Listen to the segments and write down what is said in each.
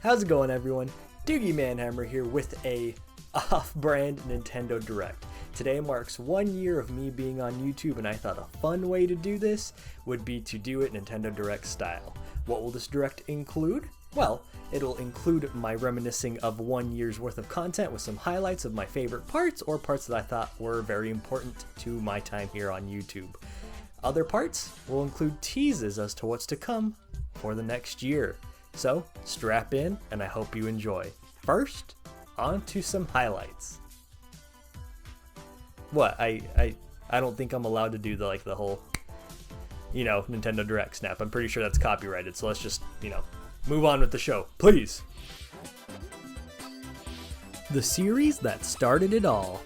How's it going, everyone? Doogie Manhammer here with a off-brand Nintendo Direct. Today marks 1 year of me being on YouTube, and I thought a fun way to do this would be to do it Nintendo Direct style. What will this Direct include? Well, it'll include my reminiscing of 1 year's worth of content with some highlights of my favorite parts or parts that I thought were very important to my time here on YouTube. Other parts will include teases as to what's to come for the next year. So strap in and I hope you enjoy. First, on to some highlights. What? I don't think I'm allowed to do the whole, Nintendo Direct snap. I'm pretty sure that's copyrighted, so let's just, move on with the show, please. The series that started it all.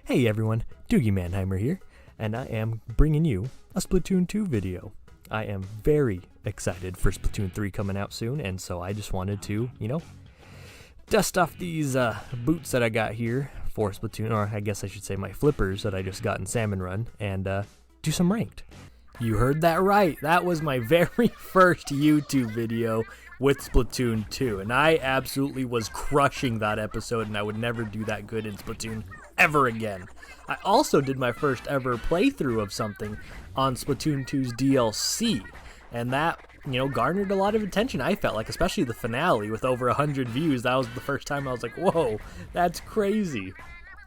Hey everyone, Doogie Manheimer here, and I am bringing you a Splatoon 2 video. I am very excited for Splatoon 3 coming out soon, and so I just wanted to, dust off these boots that I got here for Splatoon, or I guess I should say my flippers that I just got in Salmon Run, and do some ranked. You heard that right. That was my very first YouTube video with Splatoon 2, and I absolutely was crushing that episode, and I would never do that good in Splatoon ever again. I also did my first ever playthrough of something on Splatoon 2's DLC, and that, garnered a lot of attention, I felt like, especially the finale with over 100 views. That was the first time I was like, whoa, that's crazy.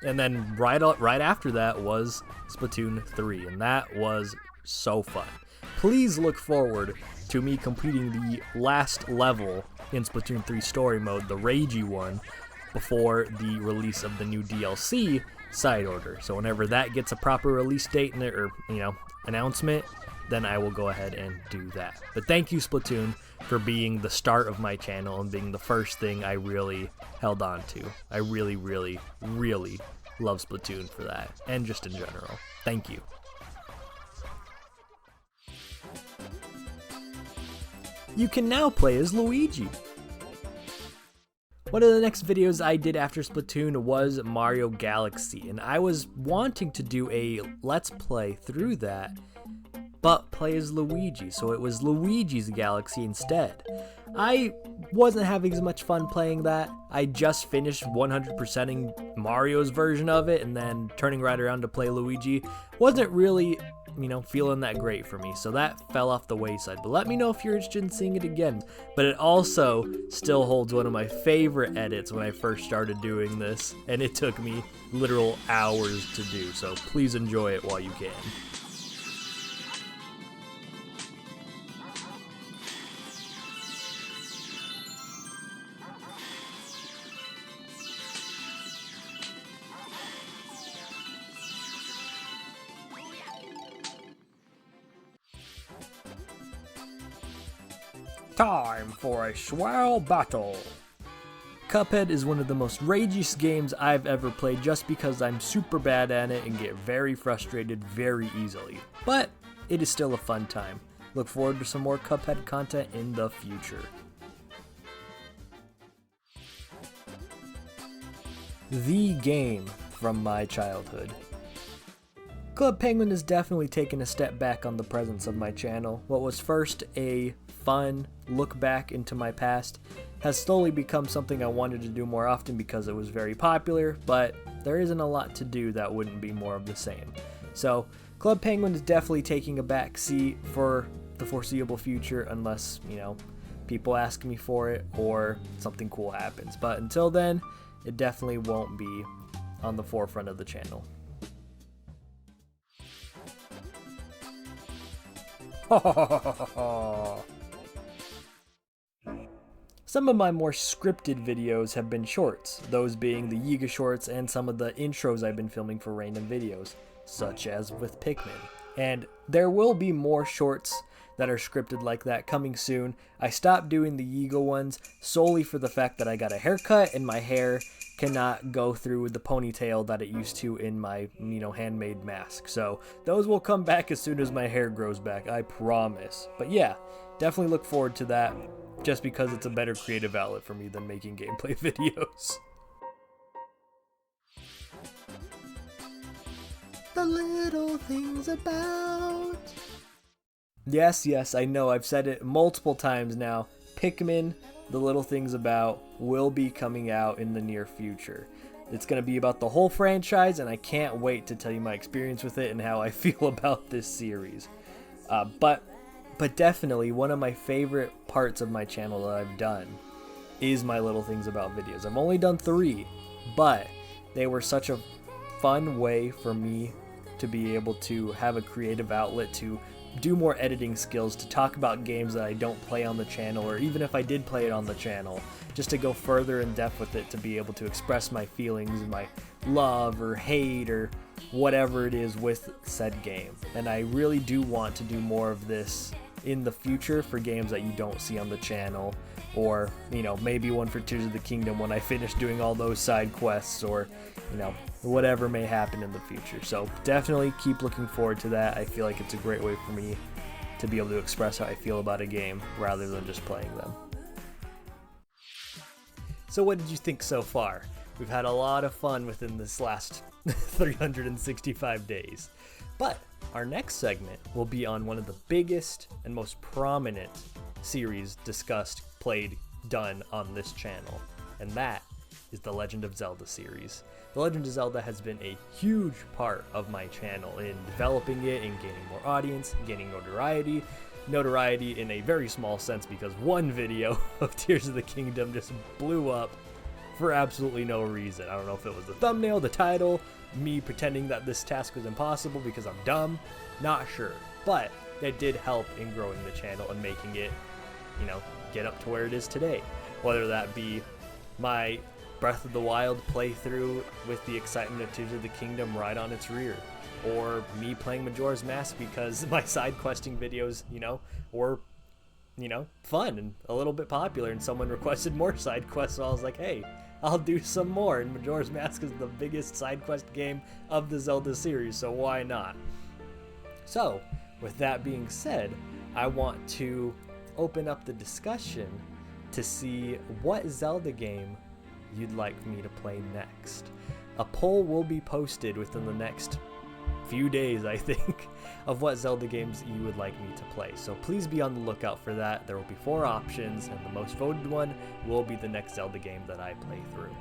And then right after that was Splatoon 3, and that was so fun. Please look forward to me completing the last level in Splatoon 3 story mode, the Ragey one, before the release of the new DLC side order. So whenever that gets a proper release date or announcement, then I will go ahead and do that. But thank you, Splatoon, for being the start of my channel and being the first thing I really held on to. I really, really, really love Splatoon for that, and just in general. Thank you. You can now play as Luigi. One of the next videos I did after Splatoon was Mario Galaxy, and I was wanting to do a Let's Play through that, but play as Luigi, so it was Luigi's Galaxy instead. I wasn't having as much fun playing that. I just finished 100%ing Mario's version of it, and then turning right around to play Luigi wasn't really feeling that great for me, so that fell off the wayside. But let me know if you're interested in seeing it again. But it also still holds one of my favorite edits when I first started doing this, and it took me literal hours to do, so please enjoy it while you can. Time for a swell battle. Cuphead is one of the most ragiest games I've ever played just because I'm super bad at it and get very frustrated very easily. But it is still a fun time. Look forward to some more Cuphead content in the future. The game from my childhood. Club Penguin has definitely taken a step back on the presence of my channel. What was first a fun look back into my past has slowly become something I wanted to do more often because it was very popular, but there isn't a lot to do that wouldn't be more of the same. So Club Penguin is definitely taking a back seat for the foreseeable future unless, people ask me for it or something cool happens. But until then, it definitely won't be on the forefront of the channel. Some of my more scripted videos have been shorts, those being the Yiga shorts and some of the intros I've been filming for random videos, such as with Pikmin. And there will be more shorts that are scripted like that coming soon. I stopped doing the Yiga ones solely for the fact that I got a haircut and my hair cannot go through the ponytail that it used to in my, handmade mask. So those will come back as soon as my hair grows back, I promise. But yeah, definitely look forward to that, just because it's a better creative outlet for me than making gameplay videos. The little things about... Yes, I know, I've said it multiple times now. Pikmin, The Little Things About, will be coming out in the near future. It's going to be about the whole franchise, and I can't wait to tell you my experience with it and how I feel about this series. But definitely one of my favorite parts of my channel that I've done is my Little Things About videos. I've only done 3, but they were such a fun way for me to be able to have a creative outlet, to do more editing skills, to talk about games that I don't play on the channel, or even if I did play it on the channel, just to go further in depth with it, to be able to express my feelings and my love or hate or whatever it is with said game. And I really do want to do more of this in the future for games that you don't see on the channel, or, you know, maybe one for Tears of the Kingdom when I finish doing all those side quests, or, you know, whatever may happen in the future. So definitely keep looking forward to that. I feel like it's a great way for me to be able to express how I feel about a game rather than just playing them. So what did you think so far? We've had a lot of fun within this last 365 days. But our next segment will be on one of the biggest and most prominent series discussed, played, done on this channel, and that is the Legend of Zelda series. The Legend of Zelda has been a huge part of my channel in developing it, in gaining more audience, gaining notoriety in a very small sense, because one video of Tears of the Kingdom just blew up for absolutely no reason. I don't know if it was the thumbnail, the title, me pretending that this task was impossible because I'm dumb, not sure, but it did help in growing the channel and making it, you know, get up to where it is today. Whether that be my Breath of the Wild playthrough with the excitement of Tears of the Kingdom right on its rear, or me playing Majora's Mask because my side questing videos, you know, were, you know, fun and a little bit popular, and someone requested more side quests, so I was like, hey, I'll do some more, and Majora's Mask is the biggest side quest game of the Zelda series, so why not? So, with that being said, I want to open up the discussion to see what Zelda game you'd like me to play next. A poll will be posted within the next few days, I think, of what Zelda games you would like me to play. So please be on the lookout for that. There will be 4 options, and the most voted one will be the next Zelda game that I play through.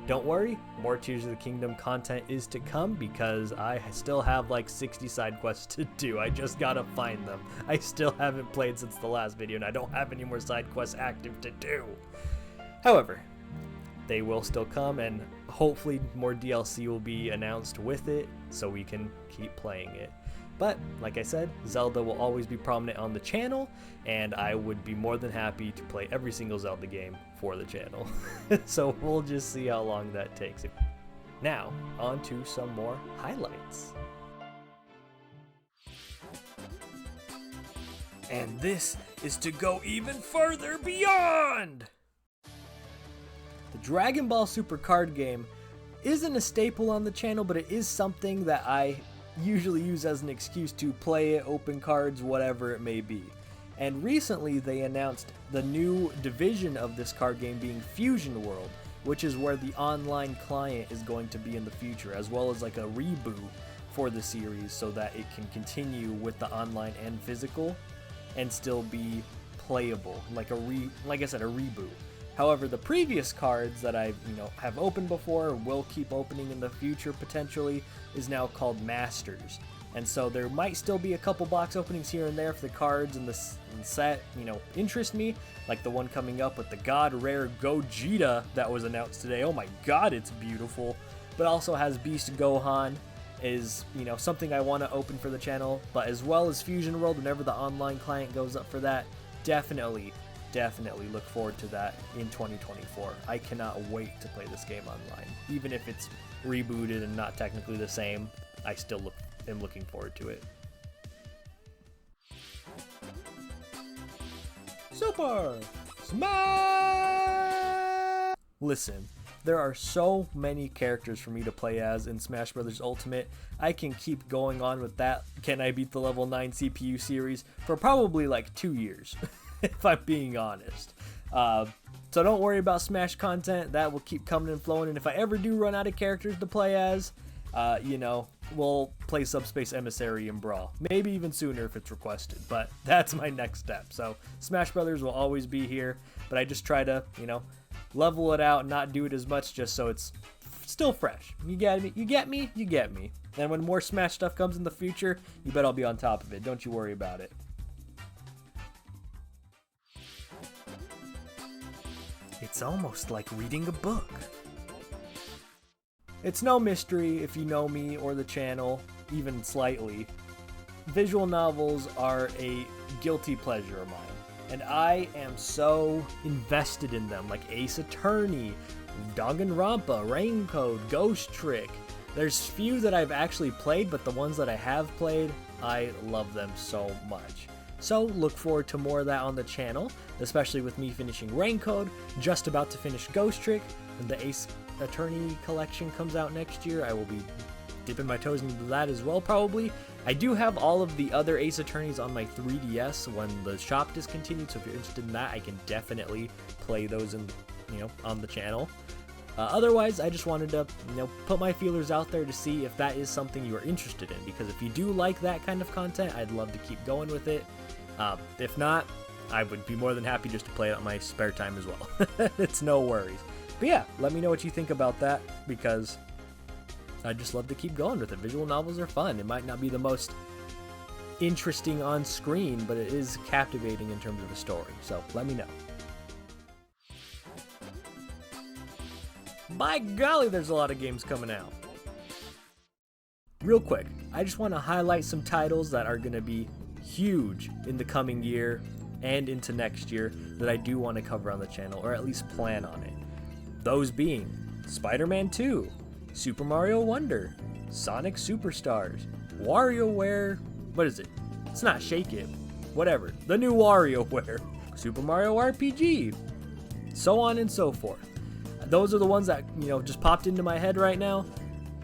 Don't worry, more Tears of the Kingdom content is to come, because I still have like 60 side quests to do. I just gotta find them. I still haven't played since the last video, and I don't have any more side quests active to do. However, they will still come, and hopefully more DLC will be announced with it so we can keep playing it. But like I said, Zelda will always be prominent on the channel, and I would be more than happy to play every single Zelda game for the channel. So we'll just see how long that takes. Now, on to some more highlights. And this is to go even further beyond! The Dragon Ball Super card game isn't a staple on the channel, but it is something that I usually use as an excuse to play it, open cards, whatever it may be. And recently they announced the new division of this card game being Fusion World, which is where the online client is going to be in the future, as well as like a reboot for the series so that it can continue with the online and physical and still be playable, like a reboot. However, the previous cards that I have opened before, will keep opening in the future potentially, is now called Masters. And so there might still be a couple box openings here and there if the cards in the set, interest me, like the one coming up with the God Rare Gogeta that was announced today. Oh my god, it's beautiful. But also has Beast Gohan, is, something I want to open for the channel. But as well as Fusion World, whenever the online client goes up for that, definitely look forward to that in 2024. I cannot wait to play this game online. Even if it's rebooted and not technically the same, I still am looking forward to it. Super Smash! Listen, there are so many characters for me to play as in Smash Bros. Ultimate. I can keep going on with that Can I Beat the Level 9 CPU series for probably like 2 years. If I'm being honest. So don't worry about Smash content. That will keep coming and flowing. And if I ever do run out of characters to play as, we'll play Subspace Emissary and Brawl. Maybe even sooner if it's requested, but that's my next step. So Smash Brothers will always be here, but I just try to, level it out and not do it as much just so it's still fresh. You get me? You get me? You get me. And when more Smash stuff comes in the future, you bet I'll be on top of it. Don't you worry about it. It's almost like reading a book. It's no mystery if you know me or the channel, even slightly. Visual novels are a guilty pleasure of mine, and I am so invested in them, like Ace Attorney, Danganronpa, Raincode, Ghost Trick. There's few that I've actually played, but the ones that I have played, I love them so much. So look forward to more of that on the channel, especially with me finishing Raincode, just about to finish Ghost Trick, and the Ace Attorney collection comes out next year. I will be dipping my toes into that as well, probably. I do have all of the other Ace Attorneys on my 3DS when the shop discontinued, so if you're interested in that, I can definitely play those on the channel. Otherwise, I just wanted to, put my feelers out there to see if that is something you are interested in, because if you do like that kind of content, I'd love to keep going with it. If not, I would be more than happy just to play it on my spare time as well. It's no worries. But yeah, let me know what you think about that, because I just love to keep going with it. Visual novels are fun. It might not be the most interesting on screen, but it is captivating in terms of the story. So let me know. By golly, there's a lot of games coming out. Real quick, I just want to highlight some titles that are going to be huge in the coming year and into next year that I do want to cover on the channel, or at least plan on it. Those being Spider-Man 2, Super Mario Wonder, Sonic Superstars, WarioWare, what is it? It's not Shake It, whatever, the new WarioWare, Super Mario RPG, so on and so forth. Those are the ones that, just popped into my head right now.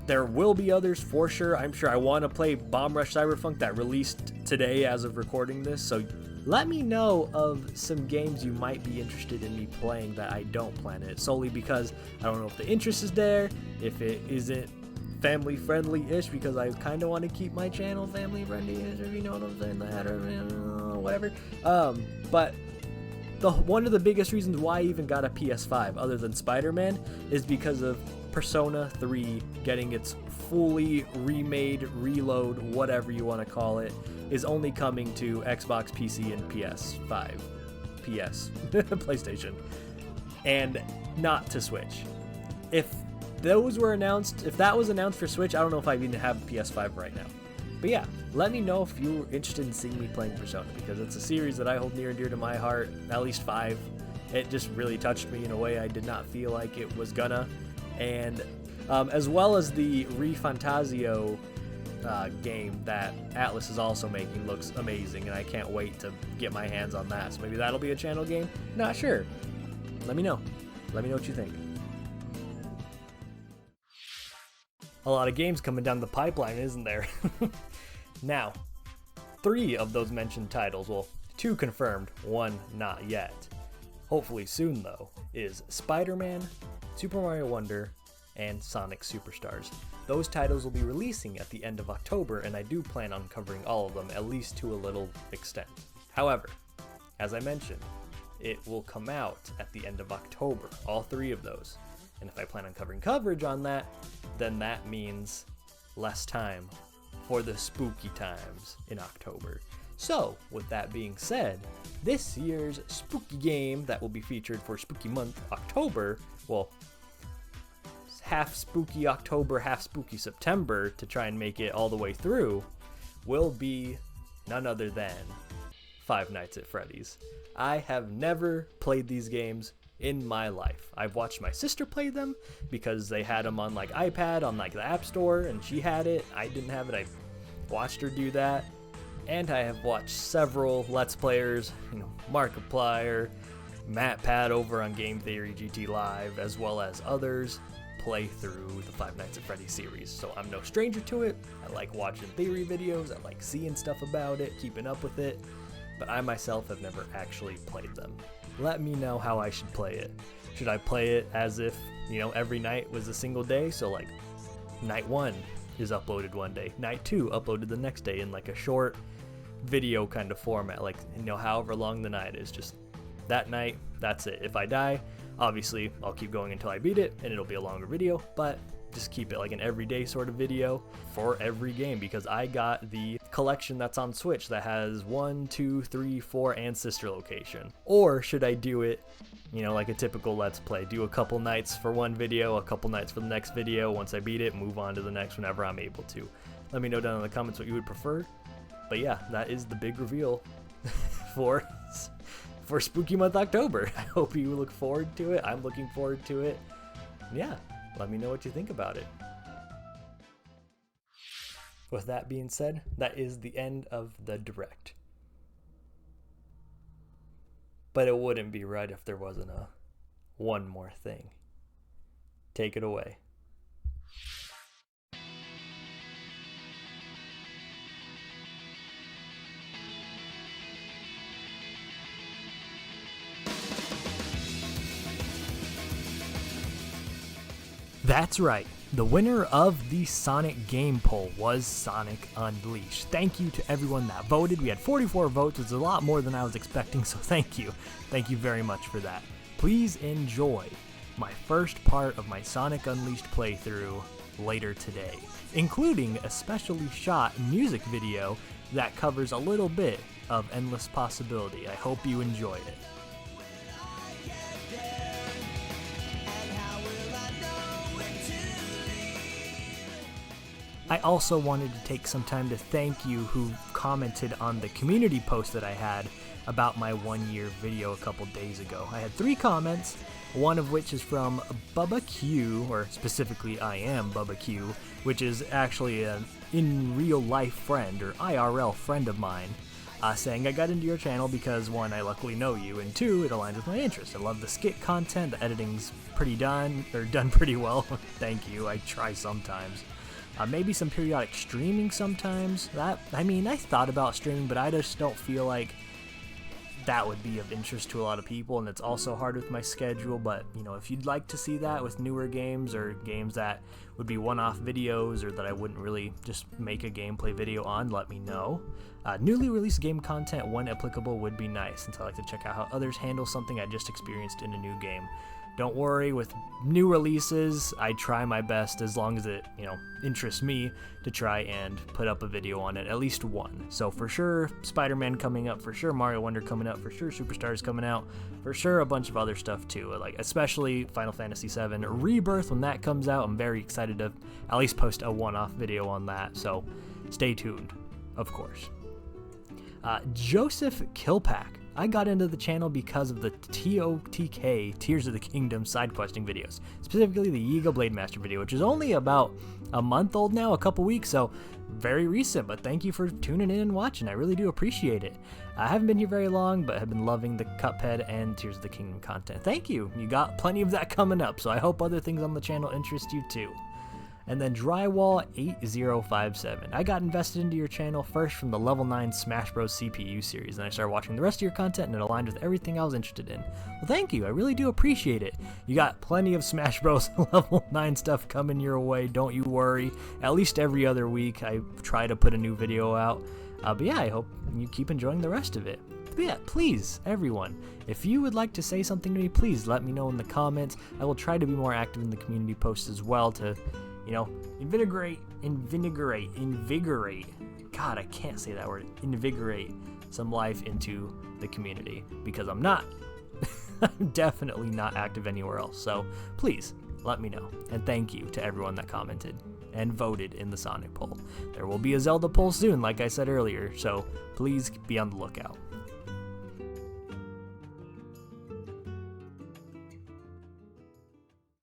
There will be others for sure. I'm sure I want to play Bomb Rush Cyberpunk that released today as of recording this, so let me know of some games you might be interested in me playing that I don't plan it, solely because I don't know if the interest is there, if it isn't family friendly-ish, because I kind of want to keep my channel family friendly-ish, if you know what I'm saying, that or whatever. But one of the biggest reasons why I even got a PS5 other than Spider-Man is because of Persona 3 getting its fully remade, reload, whatever you want to call it, is only coming to Xbox, PC, and PS5. PS. PlayStation. And not to Switch. If that was announced for Switch, I don't know if I even have a PS5 right now. But yeah, let me know if you're interested in seeing me playing Persona, because it's a series that I hold near and dear to my heart, at least 5. It just really touched me in a way I did not feel like it was gonna. And as well as the ReFantazio game that Atlas is also making looks amazing, and I can't wait to get my hands on that. So maybe that'll be a channel game? Not sure. Let me know. Let me know what you think. A lot of games coming down the pipeline, isn't there? Now, 3 of those mentioned titles, well, 2 confirmed, 1 not yet. Hopefully soon though, is Spider-Man, Super Mario Wonder, and Sonic Superstars. Those titles will be releasing at the end of October, and I do plan on covering all of them, at least to a little extent. However, as I mentioned, it will come out at the end of October, all 3 of those. And if I plan on covering coverage on that, then that means less time for the spooky times in October. So, with that being said, this year's spooky game that will be featured for spooky month, October, well, half spooky October, half spooky September, to try and make it all the way through, will be none other than Five Nights at Freddy's. I have never played these games in my life. I've watched my sister play them because they had them on like iPad, on like the App Store, and she had it. I didn't have it. I watched her do that. And I have watched several Let's Players, Markiplier, MatPat over on Game Theory GT Live, as well as others play through the Five Nights at Freddy's series. So I'm no stranger to it. I like watching theory videos. I like seeing stuff about it, keeping up with it. But I myself have never actually played them. Let me know how I should play it. Should I play it as if, every night was a single day? So like night 1 is uploaded one day, night 2 uploaded the next day in like a short video kind of format, like, you know, however long the night is, just that night, that's it. If I die, obviously I'll keep going until I beat it and it'll be a longer video, but just keep it like an everyday sort of video for every game, because I got the collection that's on Switch that has 1, 2, 3, 4 and sister location. Or should I do it, you know, like a typical Let's Play, do a couple nights for one video, a couple nights for the next video, once I beat it, move on to the next whenever I'm able to. Let me know down in the comments what you would prefer. But yeah, that is the big reveal for Spooky Month October. I hope you look forward to it. I'm looking forward to it. Yeah, let me know what you think about it. With that being said, that is the end of the Direct. But it wouldn't be right if there wasn't a one more thing. Take it away. That's right, the winner of the Sonic game poll was Sonic Unleashed. Thank you to everyone that voted. We had 44 votes, which is a lot more than I was expecting, so thank you. Thank you very much for that. Please enjoy my first part of my Sonic Unleashed playthrough later today, including a specially shot music video that covers a little bit of Endless Possibility. I hope you enjoy it. I also wanted to take some time to thank you who commented on the community post that I had about my 1-year video a couple days ago. I had 3 comments, one of which is from Bubba Q, or specifically I am Bubba Q, which is actually an in real life friend, or IRL friend of mine, saying I got into your channel because 1, I luckily know you, and 2, it aligns with my interests. I love the skit content, the editing's done pretty well. Thank you, I try sometimes. Maybe some periodic streaming sometimes. I thought about streaming, but I just don't feel like that would be of interest to a lot of people, and it's also hard with my schedule. But, you know, if you'd like to see that with newer games, or games that would be one-off videos, or that I wouldn't really just make a gameplay video on, let me know. Newly released game content, when applicable, would be nice, since I like to check out how others handle something I just experienced in a new game. Don't worry, with new releases, I try my best, as long as it, you know, interests me, to try and put up a video on it, at least one. So for sure, Spider-Man coming up, for sure, Mario Wonder coming up, for sure, Superstars coming out, for sure, a bunch of other stuff too, like especially Final Fantasy VII Rebirth. When that comes out, I'm very excited to at least post a one-off video on that, so stay tuned, of course. Joseph Kilpack. I got into the channel because of the TOTK, Tears of the Kingdom side questing videos, specifically the Yiga Blade Master video, which is only about a month old now, a couple weeks, so very recent, but thank you for tuning in and watching. I really do appreciate it. I haven't been here very long, but have been loving the Cuphead and Tears of the Kingdom content. Thank you. You got plenty of that coming up, so I hope other things on the channel interest you too. And then Drywall8057. I got invested into your channel first from the Level 9 Smash Bros. CPU series, and I started watching the rest of your content, and it aligned with everything I was interested in. Well, thank you. I really do appreciate it. You got plenty of Smash Bros. Level 9 stuff coming your way. Don't you worry. At least every other week, I try to put a new video out. But yeah, I hope you keep enjoying the rest of it. But yeah, please, everyone, if you would like to say something to me, please let me know in the comments. I will try to be more active in the community posts as well to, you know, invigorate, God, I can't say that word, invigorate some life into the community, because I'm not, I'm definitely not active anywhere else, so please, let me know, and thank you to everyone that commented and voted in the Sonic poll. There will be a Zelda poll soon, like I said earlier, so please be on the lookout.